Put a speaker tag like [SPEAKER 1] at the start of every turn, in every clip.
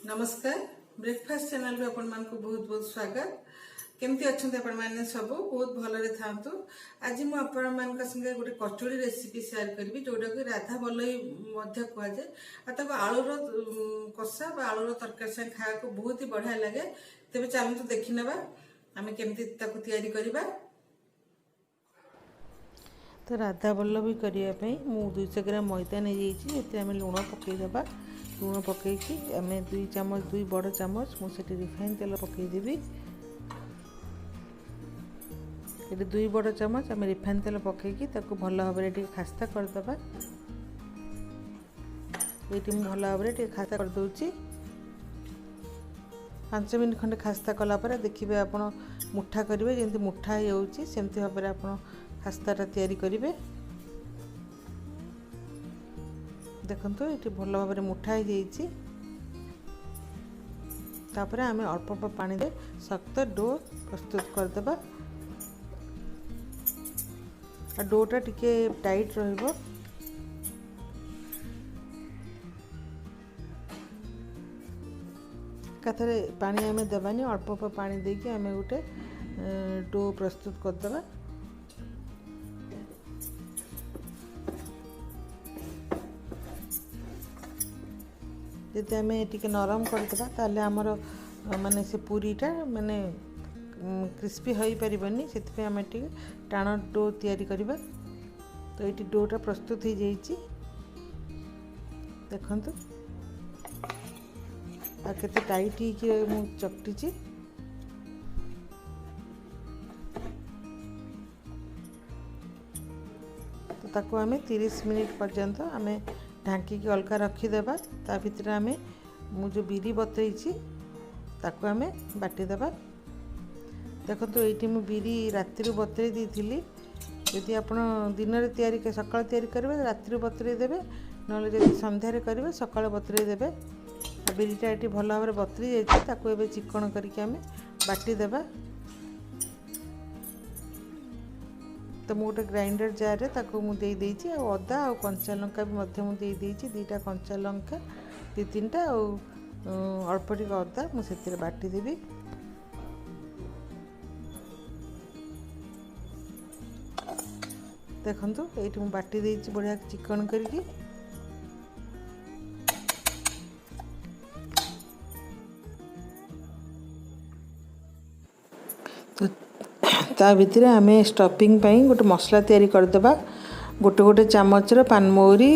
[SPEAKER 1] नमस्कार breakfast channel में आपण मान को बहुत बहुत स्वागत। केमती अच्छा आपण मैंने सब बहुत भलरे थांतु। आज मु आपण मान संगे गोटे कचौड़ी रेसिपी शेयर करी जोटा कि राधा बल्लवी कह जाए आलूर कषा आलूर तरकारी संगे खाया को बहुत ही बढ़िया लगे। तेज चलते देखी ना आम केमती तैयारी करवा।
[SPEAKER 2] तो राधा बल्लवी करने मु 200 ग्राम मैदा नहीं जाइए आम लुण पकईदे। लुण पकईकि आम 2 चामच 2 बड़ चामच मुझे रिफाइन तेल पकईदेवी। ये 2 बड़ चामच आम रिफाइन तेल पकईकि भल भाव में खास्ता करदे। ये भल भाव में खास्ता करदे। 5 मिनट खंडे खास्ता कलापर देखिए आप मुठा करेंगे जमी मुठा होमती भाव में आप खास्ताटा तैयारी करेंगे। देखो ये भल भाव में मुठा हो जाइए। आम अल्प अल्प पानी दे सख्त डो प्रस्तुत करदे। डोटा टिके टाइट रहिबो। कथरे पानी आम देवानी अल्प अल्प पानी देके आम गोटे डो प्रस्तुत करदे। जदि आम टे नरम करदे ताले आमर माने से पूरीटा माने क्रिस्पी हो पारबनी से आम टे टाण डो तैयारी करवा। तो ये डोटा प्रस्तुत हो जाइए। देखंतु केते टाइट हो चकटी। तो ताको आम 30 मिनिट पर्यंत आम ढांकी की अलगा रखीदेबा। ता भितर आम मु जो बिरी बतई ताको आम बाटीदेबा। देखो तो ये मु बिरी राति बतई देती। यदि आप दिन में तैयारी सकाळ तैयारी करेंगे राति बतई देवे ना जब सन्धार करेंगे सकाळ बतई देवे। बिरीटा ये भल भाव में बतरी जाए चिकन करके आम बाटीदेबा। तो मु गोटे ग्राइंडर जार रे ताको मु दे देइछि। आ अदा आ कंचा लंका भी मध्य मु दे देइछि। 2टा कंचा लंका 2-3टा अल्प टिके अदा मु सेतिर बाटी देबी। देखंतु एठी मु बाटी देइछि बढ़िया चिकन करके। तो ता भितर आम स्टफिंग गोटे मसला तैयारी करदे। गोटे गोटे चामच पानमौरी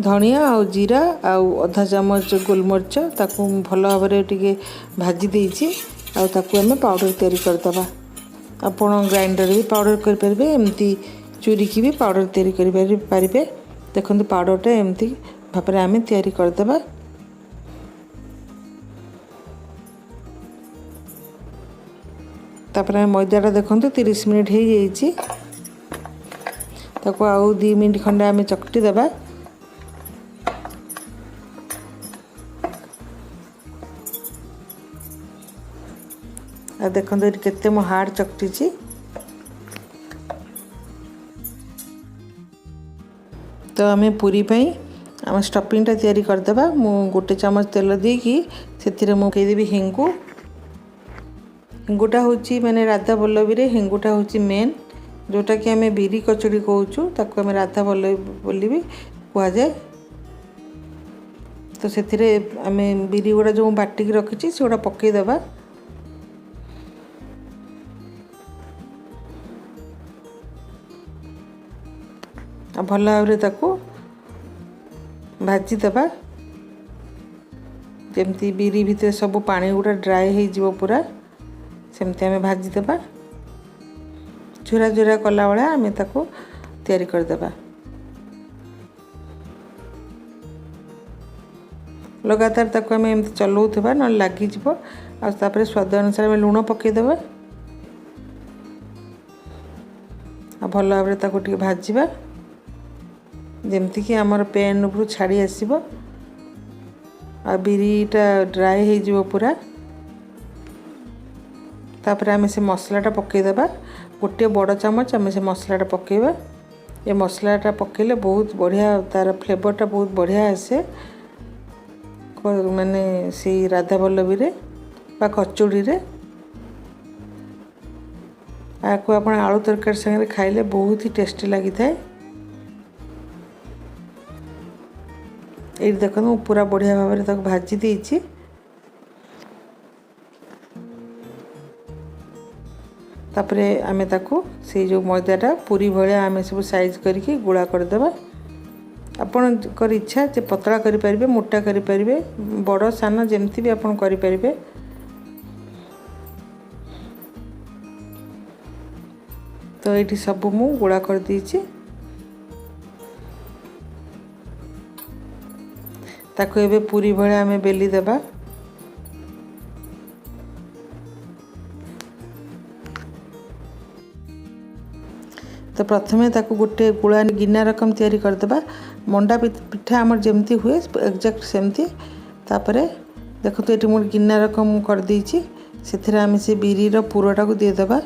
[SPEAKER 2] धनिया आ जीरा आधा चामच गोलमरिच ताकू भल भाव में टिके भाजी देइछि। आम पाउडर तैयारी करदे। आपण ग्राइंडर भी पाउडर करें एमती चूरी की भी पाउडर तैयारी करें। देखो पाउडरटा एमती भाव में आम तैयारी करदे। तापर मैदाटा देखो 30 मिनिट हो जाइए। ताको आउ 2 मिनिट खंडे आम चकटी देबा। देखो केते मो हार्ड चकटी। तो आम पूरी पाई आम स्टफिंगटा तैयारी करदे। मु गोटे चामच तेल देकी से मुकईदेवी हेंगू। हिंगुटा हूँ माने राधा बल्लवी रे हिंगुटा हूँ मेन जोटा कि आम बिरी कचौड़ी कहूँ ताको आम राधा बल्लवी बोली भी कह जाए। तो से आम बिरी गुड़ा जो बाटिक रखी से गुड़ा पकईदेबा। भल भाव में ताको भाजीदेबा जमती बिरी भितर सब पानी गुड़ा ड्राए हो पूरा सेमती आम भाजीदेबा। झुरा झुरा कला बेला आम ताको तैयारी करदेबा। लगातार ताको आम एमती चलाउथबा न लागी जिवो। आ तापर स्वाद अनुसार आम लुण पकईदेबा। आ भल भाव में ताको टिके भाजीबा जेमती कि आमर पैन उपरु छाड़ी आसीबो। आ बिरीटा ड्राए हो जिवो पूरा। तापर आम से मसलाटा पकईदेबा। गोटे बड़ चामच आम से मसलाटा पकईबा। ये मसलाटा पकईले बहुत बढ़िया तार फ्लेवरटा बहुत बढ़िया आसे। माने से राधा बल्लभी रे बा कचौड़ी रे आपको आपण आलू तरकारी संगे खाइले बहुत ही टेस्टी लगी थाए। ये देखो पूरा बढ़िया भाव में ताको भाजी देछि। तापरे आमे ताको से जो मैदाटा पूरी भलिया आमे सब साइज करके गुड़ा कर देबा। आपण कर इच्छा जे पतला करि परिबे मोटा करि परिबे बड़ सान जेमती भी आपण करि परिबे। तो ये सब मु गुड़ा कर दीची। ताको एबे पूरी भले आमे बेली देबा। तो प्रथमे ताको गोटे गुड़ा गिना रकम तैयारी कर देबा। मंडा पिठा हमर जेमती हुए एक्जेक्ट सेमती। तापरे देखो तो ये मोर गिना रकम कर दीची। सेथिरे आमे से बिरी रो पुरोटा को दे देबा।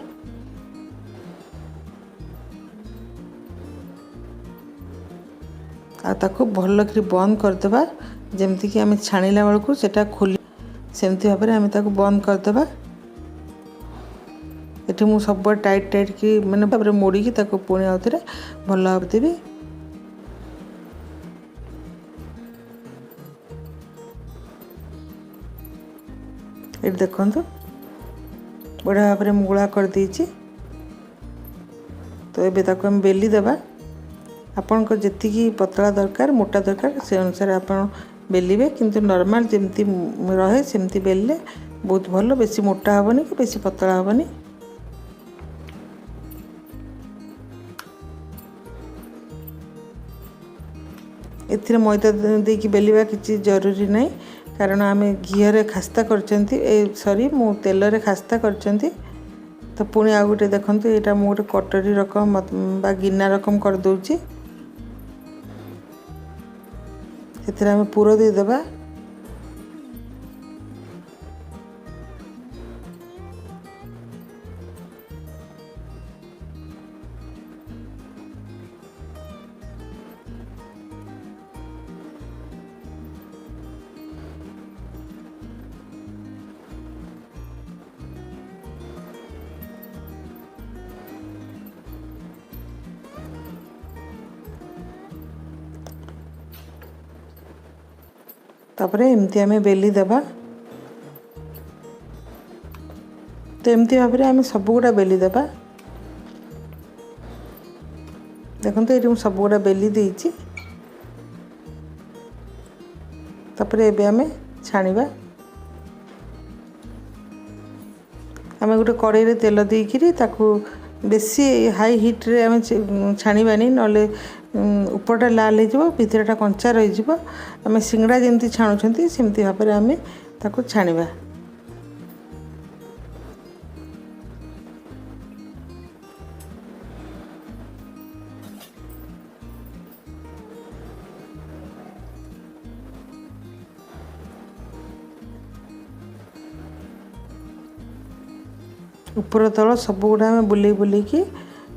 [SPEAKER 2] आ ताको भल करी बंद कर देबा जेमती कि आमे छाणीला बेलकू सेटा खोली सेमती भाबरे आमे ताको बंद कर देबा। एठी मु सब टाइट टाइट की माने भाबरे मोड़ी की ताको पुणी आउतरे भल भाब देबी। ए देखंतु बड़ा भाबरे मुगुळा कर दीची। तो एबे ताको हम बेली देबा। आपण को जेति की पतला दरकार मोटा दरकार से अनुसार आपण बेलिबे किंतु नॉर्मल जेमती रहे सेमती बेलले बहुत भलो। बेसी मोटा हबनी कि बेसी पतला हबनी। एथिरे मैदा देकी बेलिबा किछि जरूरी नहीं कारण आमे घी रे खास्ता करचंती सॉरी मु तेल रे खास्ता करचंती। तो पुणी आ गोटे देखंतु एटा मु गोटे कटोरी रकम बा गिना रकम कर दोची। एथिरे आमे पूरो दे देबा। तापरे एमती आमे बेली देबा। तो एमती भाबरे आमे सब गुडा बेली देबा। देखंतु एटी मु सब गुडा बेली देइची। तापरे एबे आमे छाणीबा। आमे गोटे कड़ाई रे तेल देइकिरी ताकू बेसी हाई हीट रे आमे छाणीबानी नले ऊपरटा लाल हो भितरटा कंचा रही। आम सिंगड़ा जमी छाणुंट सेमती भाव में आम ताको छाणीबा। ऊपर तल सब गुड़ा आम बुले बुले की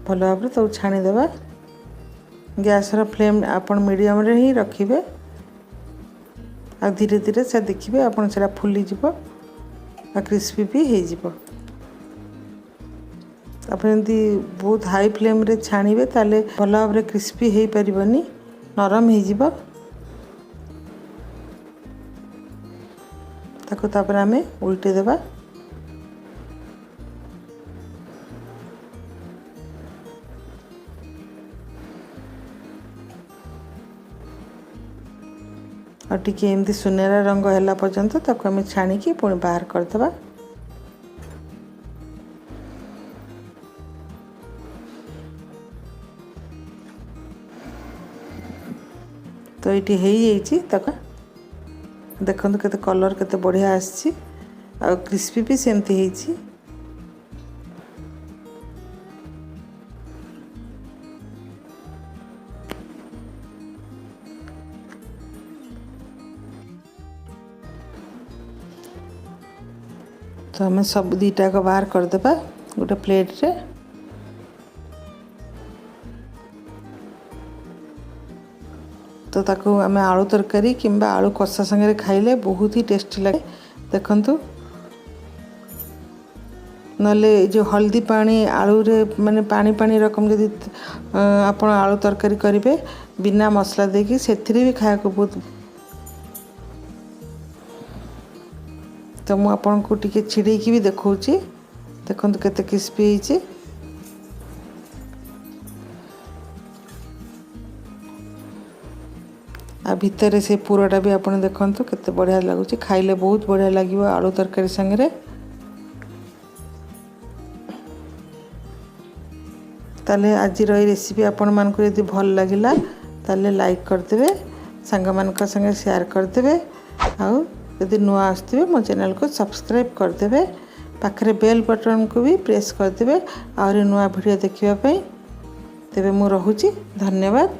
[SPEAKER 2] भल भाव में तब छाणीदेबा। गैस रो फ्लेम आपण मीडियम रे ही रखिबे। आ धीरे धीरे से देखिबे आपण सेरा फुली जिवो आ क्रिस्पी भी हे जिवो। आपण यदि बहुत हाई फ्लेम रे छाणीबे ताले भल भाव में क्रिस्पी हे परिबनी नरम हे जिवो। ताको तापर आमे उल्टे देबा। और टिके एमती सुनेरा रंग है पर्यंत ताको आम छाणिकी पुणी बाहर करदे। तो ये देखो केते कलर केते बढ़िया आसी आ क्रिस्पी भी सेमती है। तो हमें सब दीटा को बाहर करदेबा गोटे प्लेट रे। तो तो ताको आमे आलू तरकारी किंबा आलू कषा संगे खाइले बहुत ही टेस्टी लगे। देखंतु नले जो हल्दी पानी आलू रे माने पानी पानी रकम जदि आपण आलू तरकारी करिवे बिना मसला देकी सेथिरे भी खाया को बहुत। तो मु आपन को टिके छिड़ी की भी देखौची। देखंतु केते क्रिस्पी हिची। आ भितर से पूराटा भी आपन देखंतु केते बढ़िया लागुची। खाइले बहुत बढ़िया लागिवो आलू तरकारी संगे। ताले आज रेसिपी आपण मान को यदि भल लागिला ताले लाइक करदेवे, सांग मान संगे शेयर करदेवे, आउ यदि नुआ आसथिबे मो चैनल को सब्सक्राइब करदेवे, पाखरे बेल बटन को भी प्रेस करदेवे और नुआ वीडियो देखिबा पई। तेबे मु रहूची। धन्यवाद।